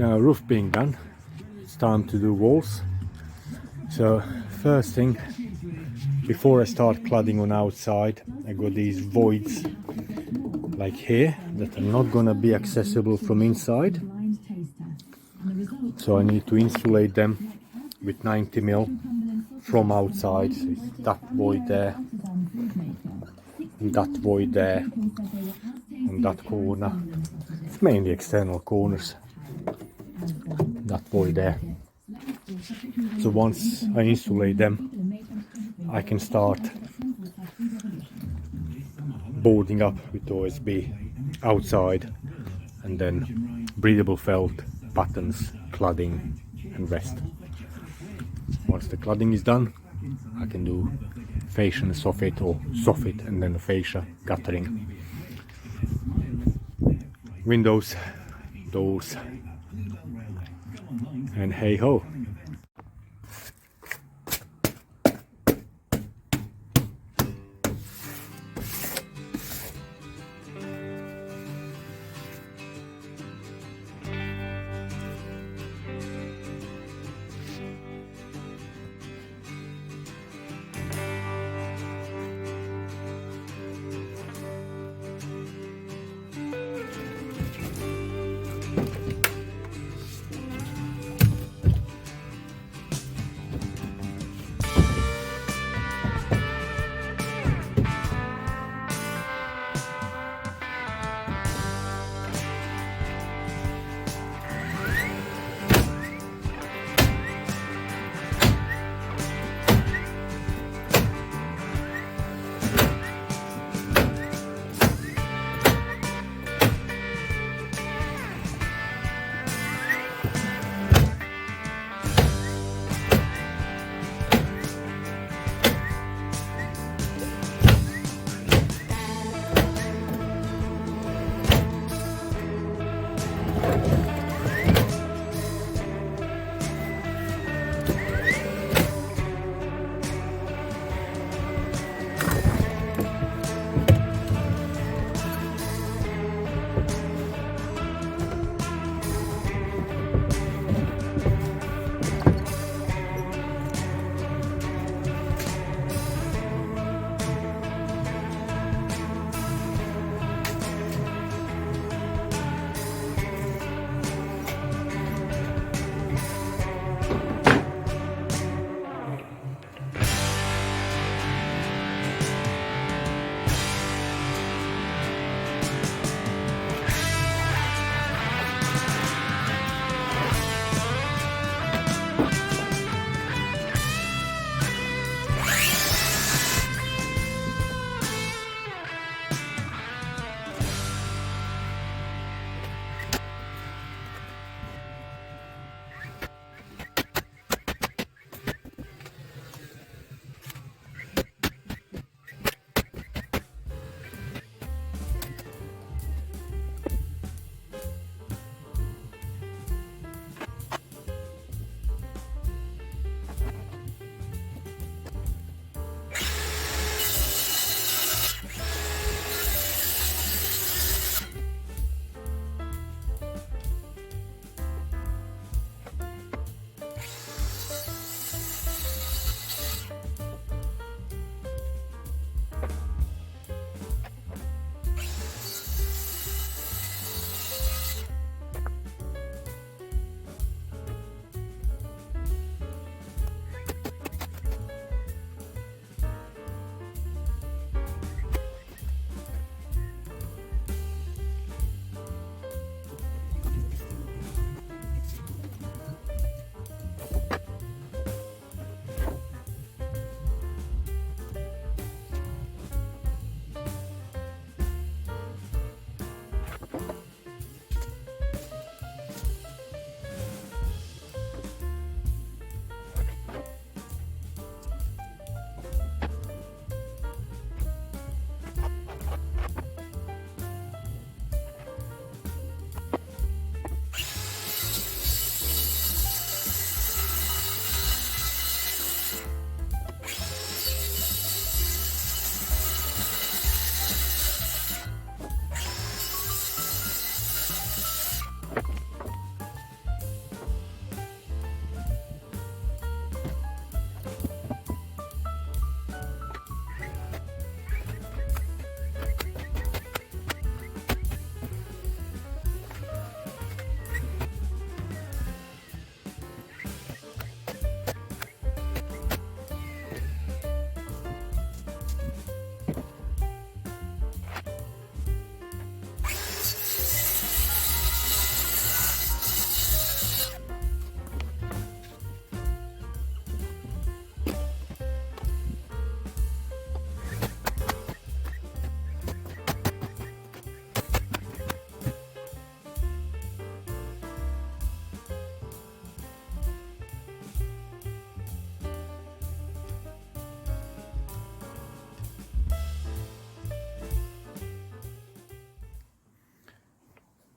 Now roof being done, it's time to do walls. So first thing, before I start cladding on outside, I got these voids like here that are not gonna be accessible from inside. So I need to insulate them with 90mm from outside. So it's that void there, and that void there, and that corner. It's mainly external corners. That void there. So once I insulate them, I can start boarding up with OSB outside, and then breathable felt, buttons, cladding and rest. Once the cladding is done, I can do fascia and soffit, or soffit and then the fascia guttering. Windows, doors, and hey ho.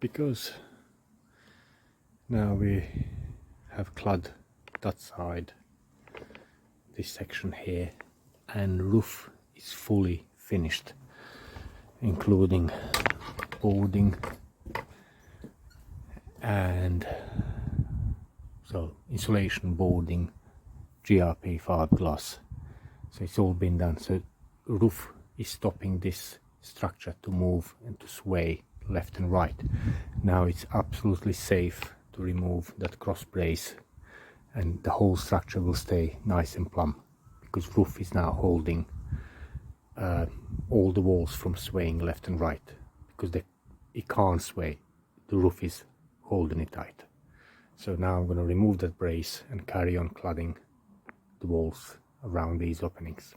because now we have clad that side, this section here, and roof is fully finished, including boarding and so insulation, boarding, GRP fiberglass. So it's all been done. So roof is stopping this structure to move and to sway left and right. Now it's absolutely safe to remove that cross brace, and the whole structure will stay nice and plumb, because roof is now holding all the walls from swaying left and right, because it can't sway, the roof is holding it tight. So now I'm going to remove that brace and carry on cladding the walls around these openings.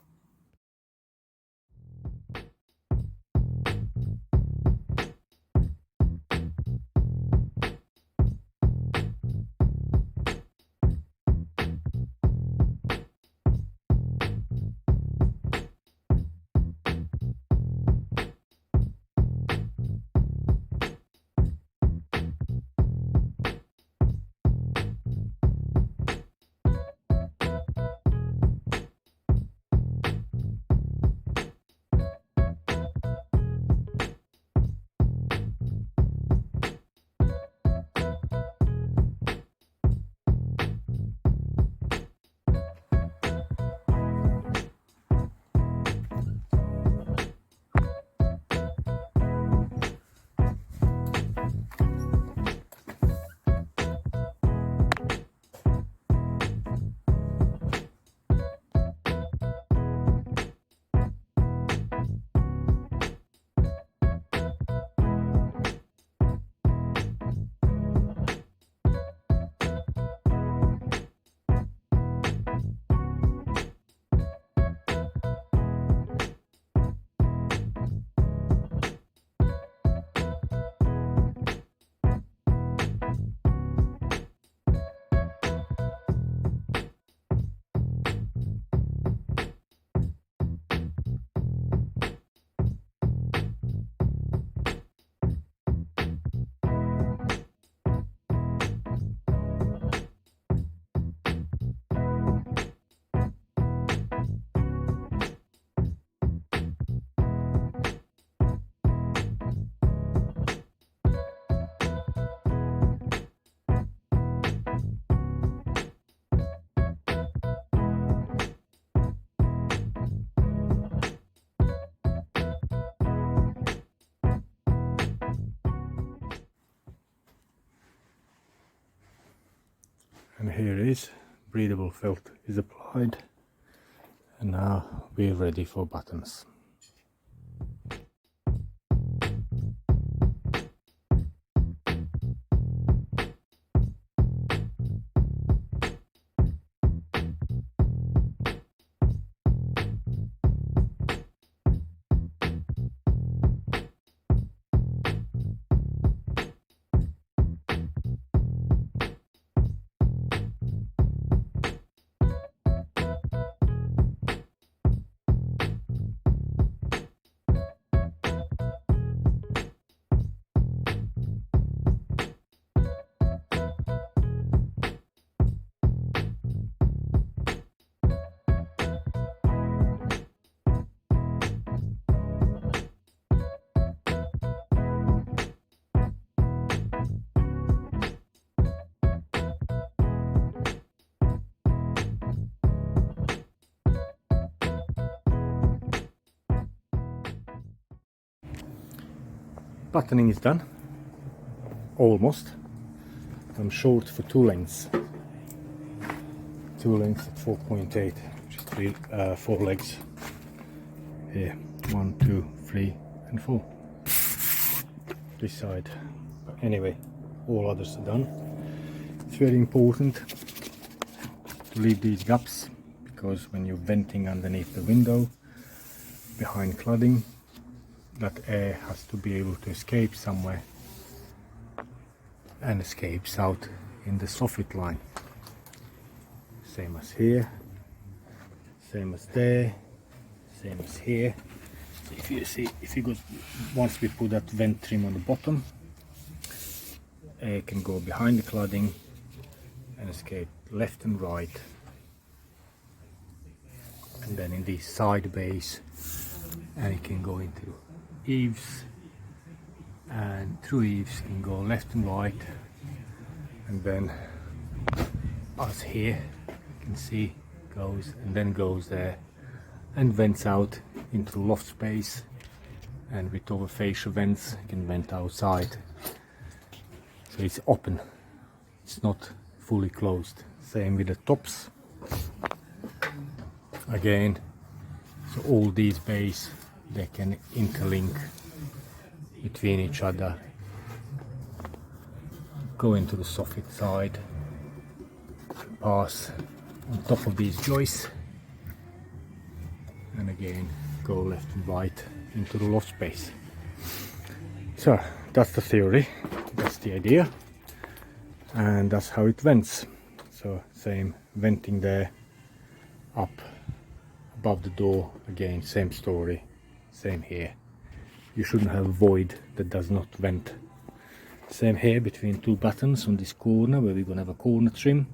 And here is breathable felt is applied, and now we're ready for buttons. Buttoning is done, almost. I'm short for two lengths at 4.8, which is four legs here, 1, 2, 3 and 4 this side. But anyway, all others are done. It's very important to leave these gaps, because when you're venting underneath the window behind cladding, that air has to be able to escape somewhere, and escapes out in the soffit line. Same as here, same as there, same as here. So if you see, if you go, once we put that vent trim on the bottom, air can go behind the cladding and escape left and right, and then in these side bays, and it can go into eaves, and through eaves can go left and right, and then as here you can see goes and then goes there and vents out into loft space, and with over fascia vents you can vent outside, so it's open, it's not fully closed. Same with the tops again, so all these bays they can interlink between each other, go into the soffit side, pass on top of these joists, and again go left and right into the loft space. So that's the theory, that's the idea, and that's how it vents. So same venting there, up above the door, again same story, same here. You shouldn't have a void that does not vent. Same here between two buttons on this corner where we're going to have a corner trim.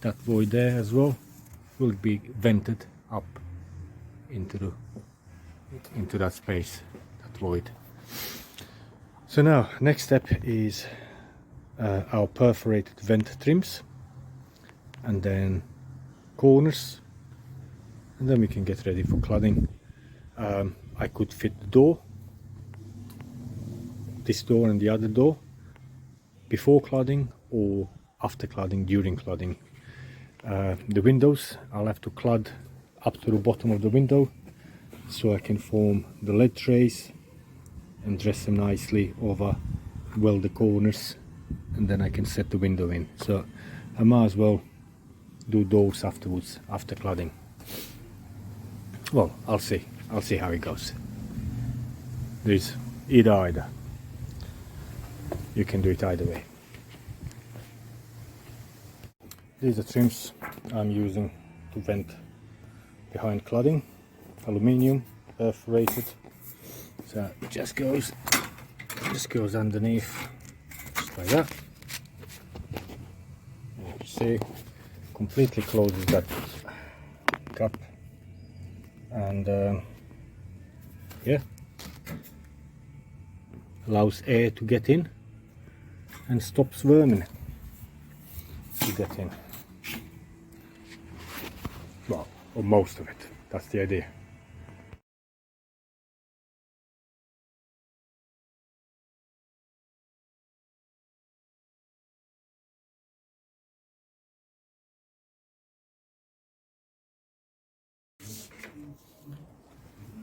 That void there as well will be vented up into that space, that void. So now next step is our perforated vent trims, and then corners, and then we can get ready for cladding. I could fit the door, this door and the other door, before cladding or after cladding, during cladding. The windows, I'll have to clad up to the bottom of the window so I can form the lead trays and dress them nicely over, weld the corners, and then I can set the window in. So I might as well do doors afterwards, after cladding. Well, I'll see how it goes. There's either. You can do it either way. These are trims I'm using to vent behind cladding. Aluminium, perforated. So it just goes underneath, just like that. And you see, completely closes that cup, and yeah, allows air to get in and stops vermin to get in. Well, or most of it, that's the idea.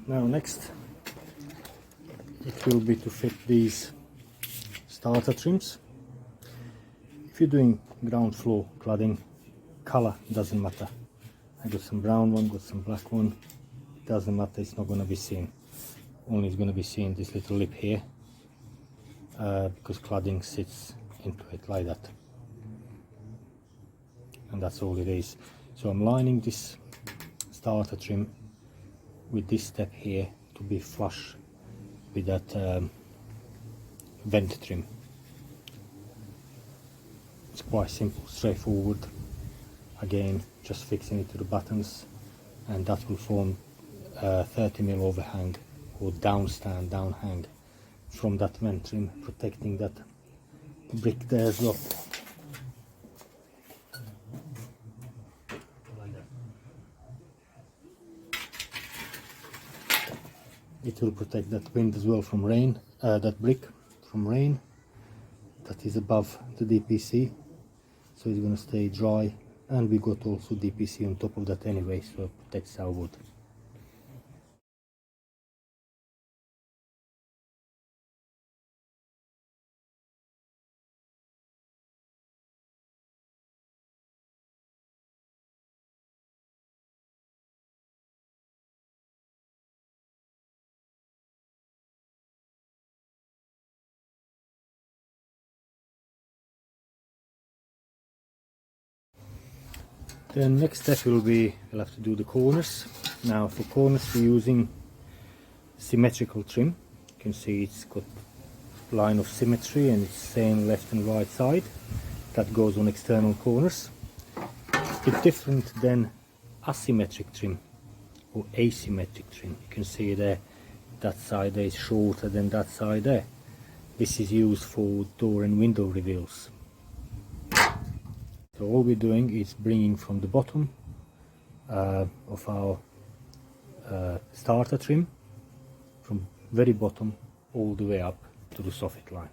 Now next it will be to fit these starter trims. If you're doing ground floor cladding, color doesn't matter. I got some brown one, got some black one, it doesn't matter, it's not going to be seen. Only it's going to be seen this little lip here, because cladding sits into it like that, and that's all it is. So I'm lining this starter trim with this step here to be flush with that vent trim. It's quite simple, straightforward. Again, just fixing it to the buttons, and that will form 30mm overhang or downhang from that vent trim, protecting that brick there as well. It will protect that wind as well from rain, that brick from rain. That is above the DPC, so it's going to stay dry, and we got also DPC on top of that anyway, so it protects our wood. The next step will be, we'll have to do the corners. Now for corners we're using symmetrical trim. You can see it's got line of symmetry, and it's same left and right side. That goes on external corners. It's a bit different than asymmetric trim or asymmetric trim. You can see there, that side there is shorter than that side there. This is used for door and window reveals. So all we're doing is bringing from the bottom of our starter trim, from very bottom all the way up to the soffit line.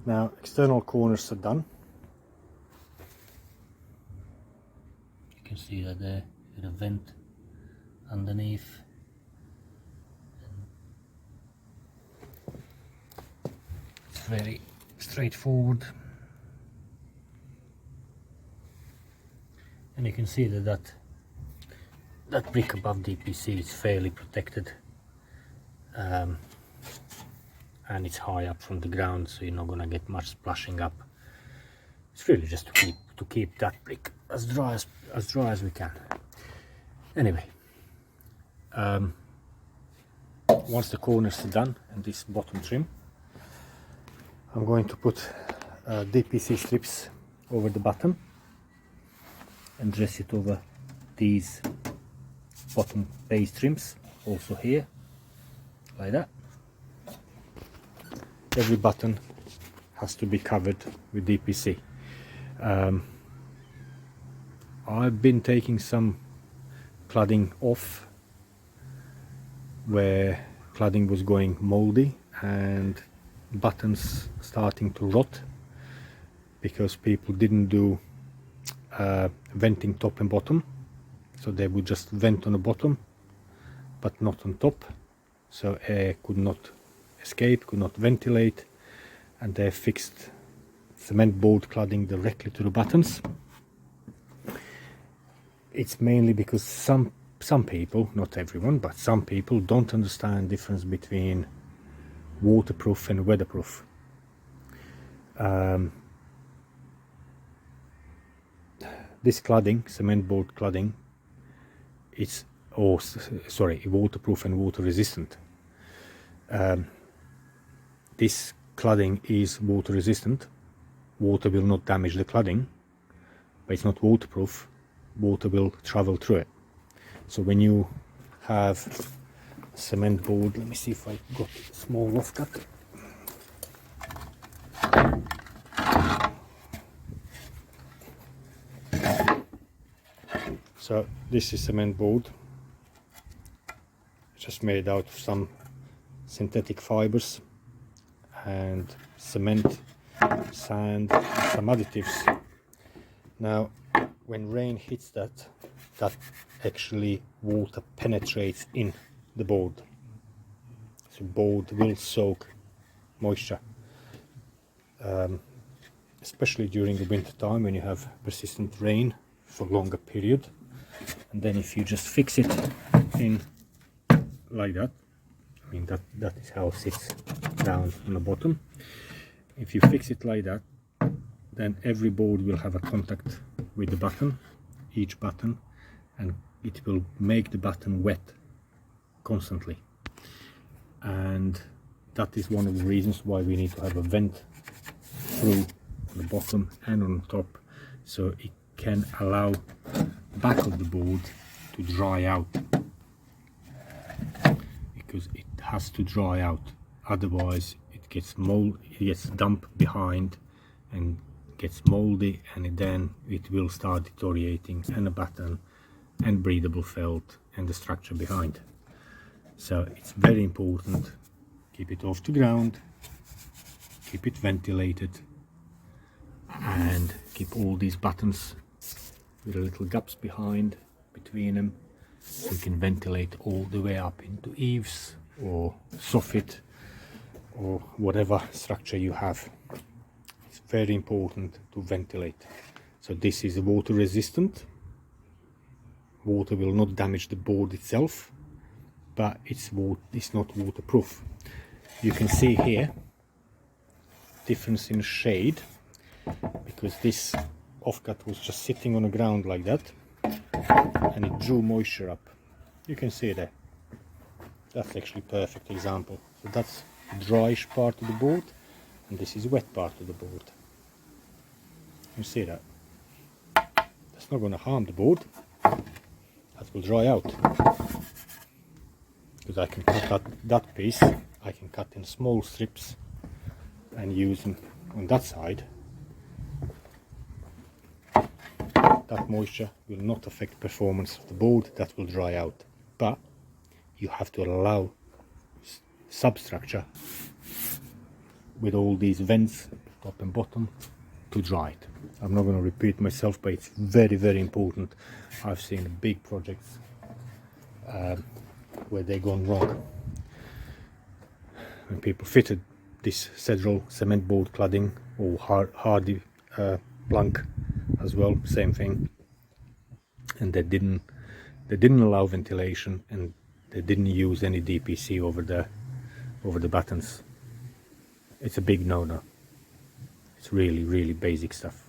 Now external corners are done. You can see that there is a vent underneath. It's very straightforward. And you can see that brick above DPC is fairly protected. And it's high up from the ground, so you're not gonna get much splashing up. It's really just to keep that brick as dry as we can. Anyway, once the corners are done and this bottom trim, I'm going to put DPC strips over the bottom and dress it over these bottom base trims, also here, like that. Every button has to be covered with DPC. I've been taking some cladding off where cladding was going moldy and buttons starting to rot because people didn't do venting top and bottom, so they would just vent on the bottom but not on top, so air could not escape, could not ventilate, and they fixed cement board cladding directly to the buttons. It's mainly because some people, not everyone, but some people don't understand the difference between waterproof and weatherproof. This cladding, cement board cladding, it's waterproof and water resistant. This cladding is water resistant. Water will not damage the cladding, but it's not waterproof. Water will travel through it. So when you have cement board, let me see if I got a small rough cut. So this is cement board, just made out of some synthetic fibers and cement, sand, some additives. Now when rain hits that actually water penetrates in the board, so board will soak moisture, especially during the winter time when you have persistent rain for longer period. And then if you just fix it in like that, I mean that is how it sits down on the bottom. If you fix it like that, then every board will have a contact with the button, each button, and it will make the button wet constantly. And that is one of the reasons why we need to have a vent through on the bottom and on top, so it can allow back of the board to dry out, because it has to dry out, otherwise it gets dumped behind and gets moldy, and then it will start deteriorating, and the button and breathable felt and the structure behind. So it's very important, keep it off the ground, keep it ventilated, and keep all these buttons with little gaps between them, so you can ventilate all the way up into eaves or soffit or whatever structure you have. It's very important to ventilate. So this is water resistant, water will not damage the board itself, but it's not waterproof. You can see here difference in shade, because this offcut was just sitting on the ground like that and it drew moisture up. You can see there. That's actually a perfect example. So that's the dryish part of the board, and this is wet part of the board. You see that? That's not going to harm the board. That will dry out. Because I can cut that piece, I can cut in small strips and use them on that side. That moisture will not affect performance of the board, that will dry out. But you have to allow substructure with all these vents, top and bottom, to dry it. I'm not going to repeat myself, but it's very, very important. I've seen big projects where they've gone wrong. When people fitted this Cedral cement board cladding, or hardy plank as well, same thing, and they didn't allow ventilation, and they didn't use any DPC over the buttons. It's a big no-no. It's really, really basic stuff.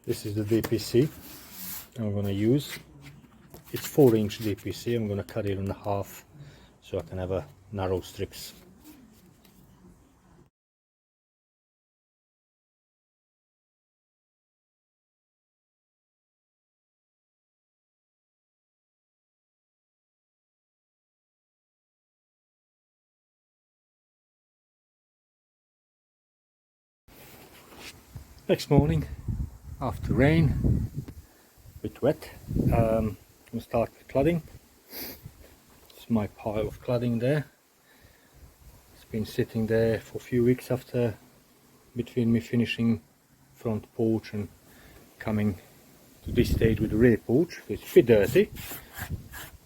This is the DPC I'm going to use. It's 4-inch DPC. I'm going to cut it in half so I can have a narrow strips. Next morning, after rain, a bit wet, we'll start with cladding. It's my pile of cladding there. It's been sitting there for a few weeks after, between me finishing front porch and coming to this stage with the rear porch. It's a bit dirty,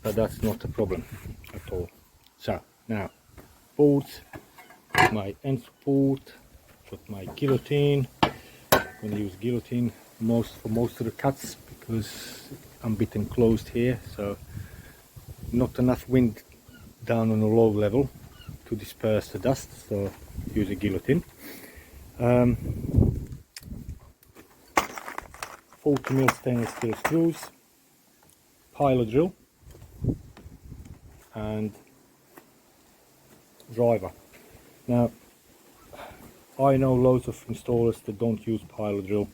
but that's not a problem at all. So now, boards, my end support, got my guillotine. I'm going to use guillotine for most of the cuts because I'm a bit enclosed here, so not enough wind down on a low level to disperse the dust, so use a guillotine. 40mm stainless steel screws, pilot drill and driver. Now I know loads of installers that don't use pilot drill,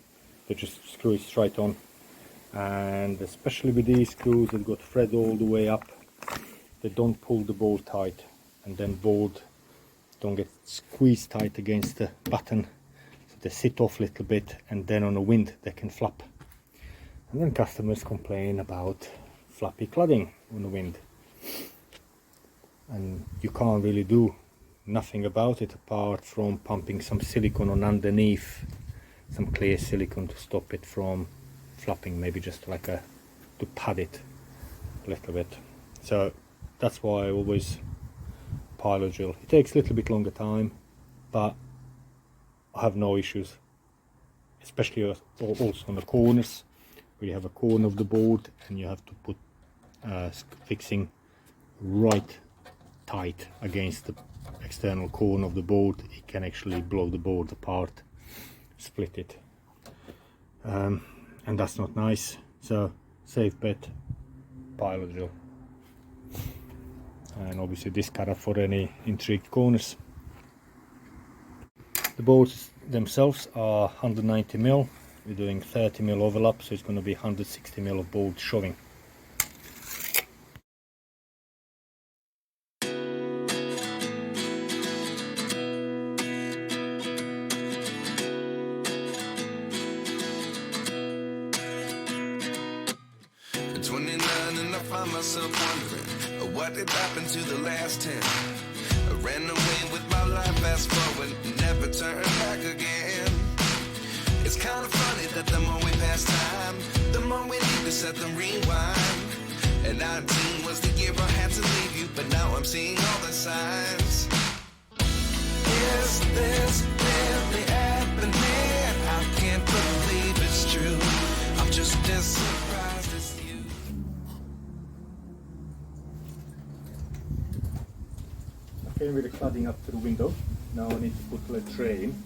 they just screw it straight on, and especially with these screws that got thread all the way up, they don't pull the board tight, and then board don't get squeezed tight against the button, so they sit off a little bit, and then on the wind they can flap, and then customers complain about flappy cladding on the wind, and you can't really do nothing about it apart from pumping some silicone on underneath, some clear silicone to stop it from flapping, maybe just like to pad it a little bit. So that's why I always pilot drill. It takes a little bit longer time, but I have no issues, especially also on the corners where you have a corner of the board and you have to put fixing right tight against the external corner of the board. It can actually blow the board apart, split it, and that's not nice. So safe bet, pilot drill, and obviously this cutter for any intrigued corners. The boards themselves are 190mm. We're doing 30mm overlap, so it's going to be 160mm of board shoving. Myself wondering what did happen to the last 10. I ran away with my life, fast forward, never turn back again. It's kind of funny that the more we pass time, the more we need to set them rewind. And 19 was the year I had to leave you, but now I'm seeing all the signs. Is this really happening? I can't believe it's true. I'm just as surprised as you. I came with the cladding up to the window. Now I need to put lead tray in.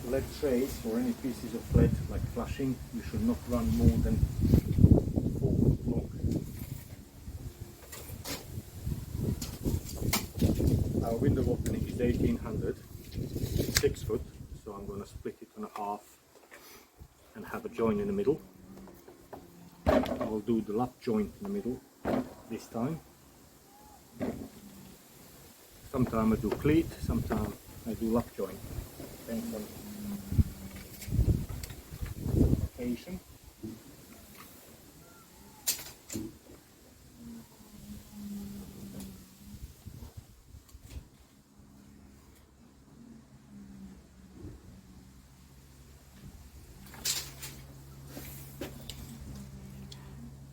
Lead trays or any pieces of lead like flashing, you should not run more than 4 foot long. Our window opening is 1800, 6 foot, so I'm going to split it on a half and have a joint in the middle. I'll do the lap joint in the middle this time. Sometimes I do cleat, sometimes I do lap joint, depends on occasion.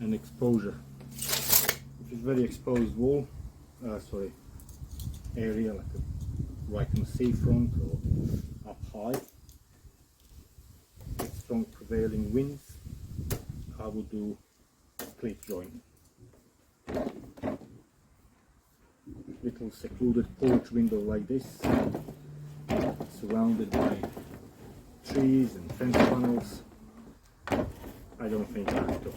And exposure. If it's very exposed wall, area like right on the seafront or up high, with strong prevailing winds, I would do cleat joint. Little secluded porch window like this, surrounded by trees and fence panels. I don't think I have to.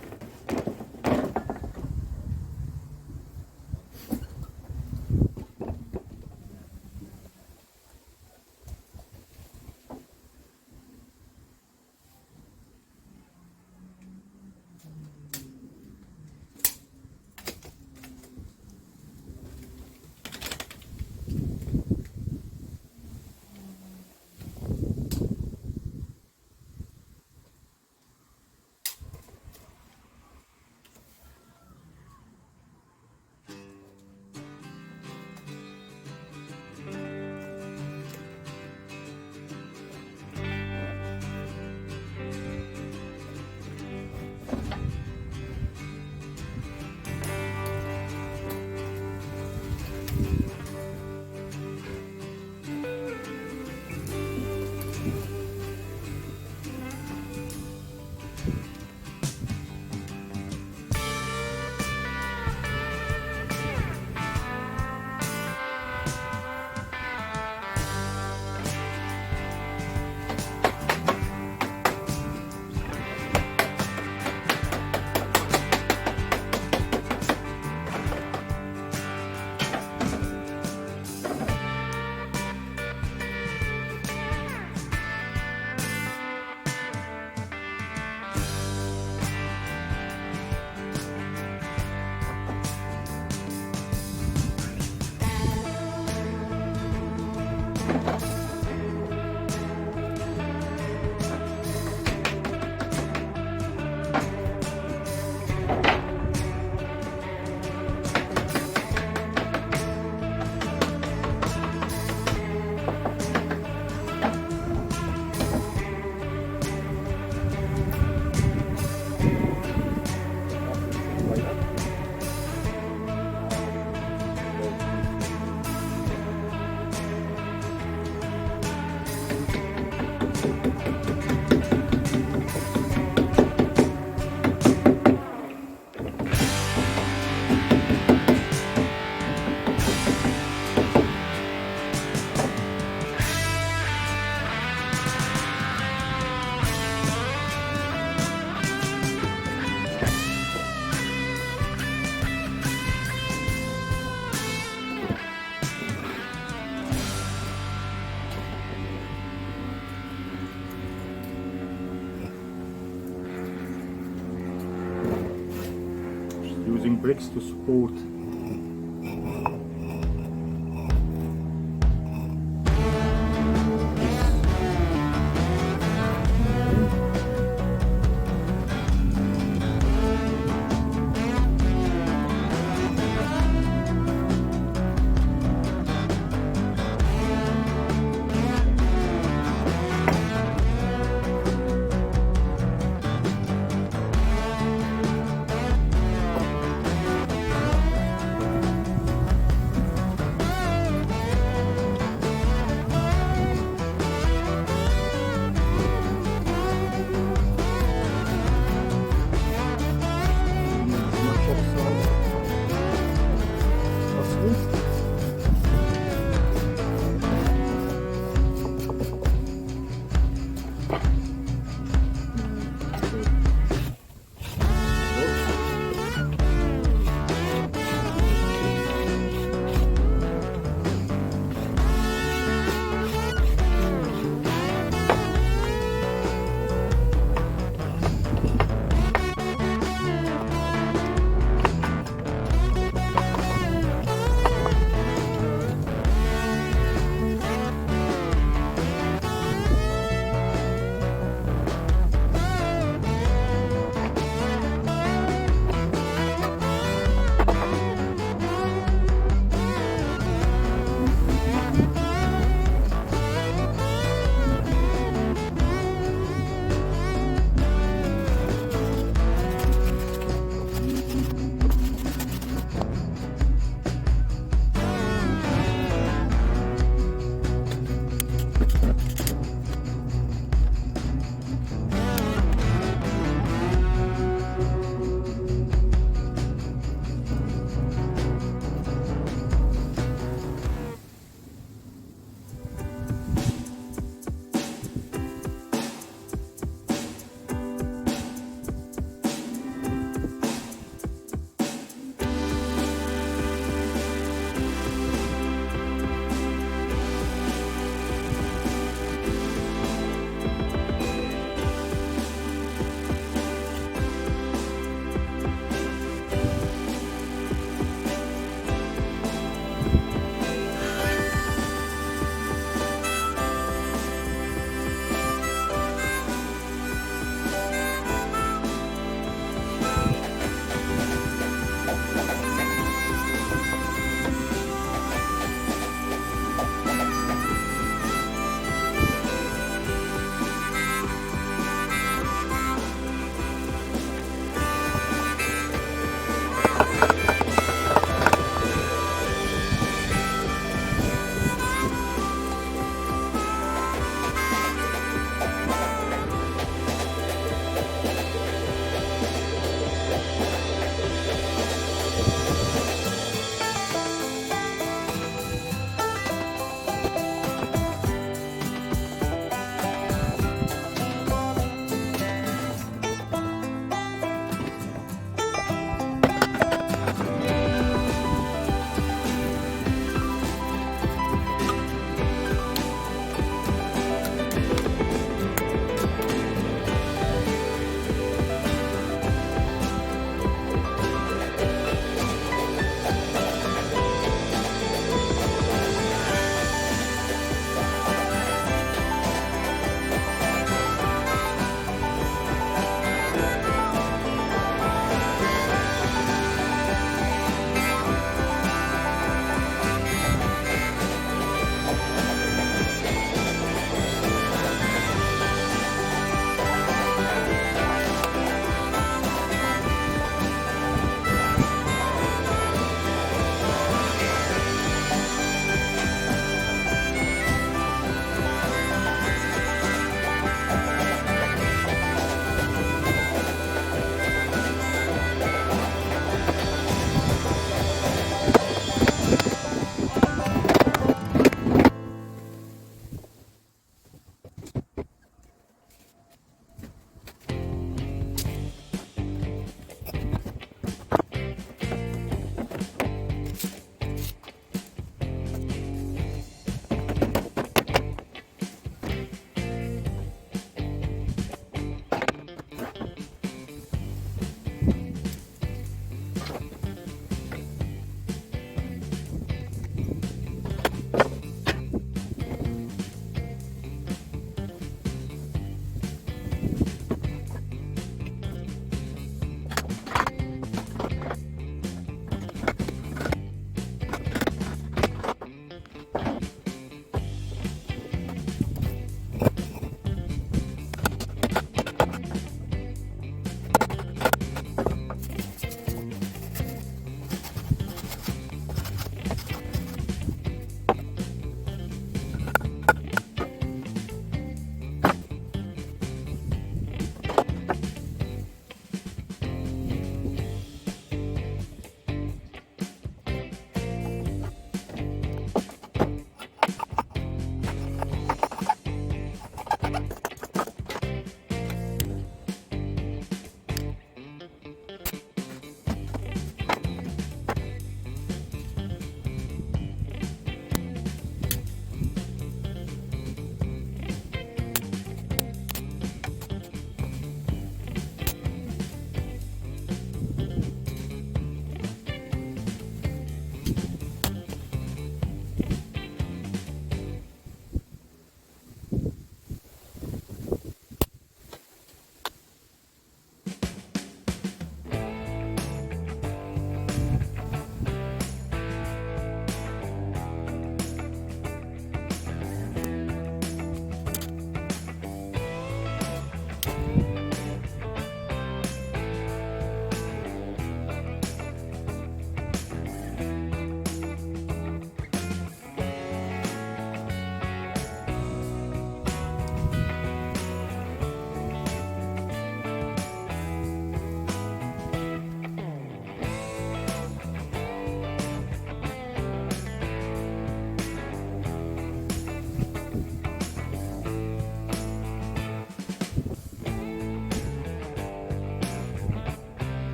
Using bricks to support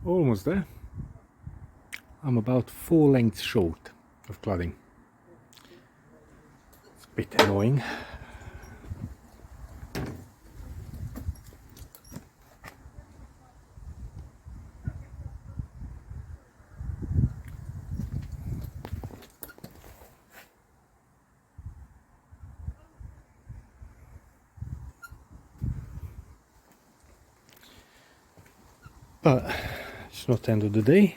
Almost there. I'm about 4 lengths short of cladding. It's a bit annoying. But it's not the end of the day.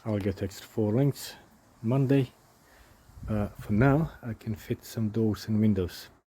I'll get extra 4 lengths Monday. For now I can fit some doors and windows.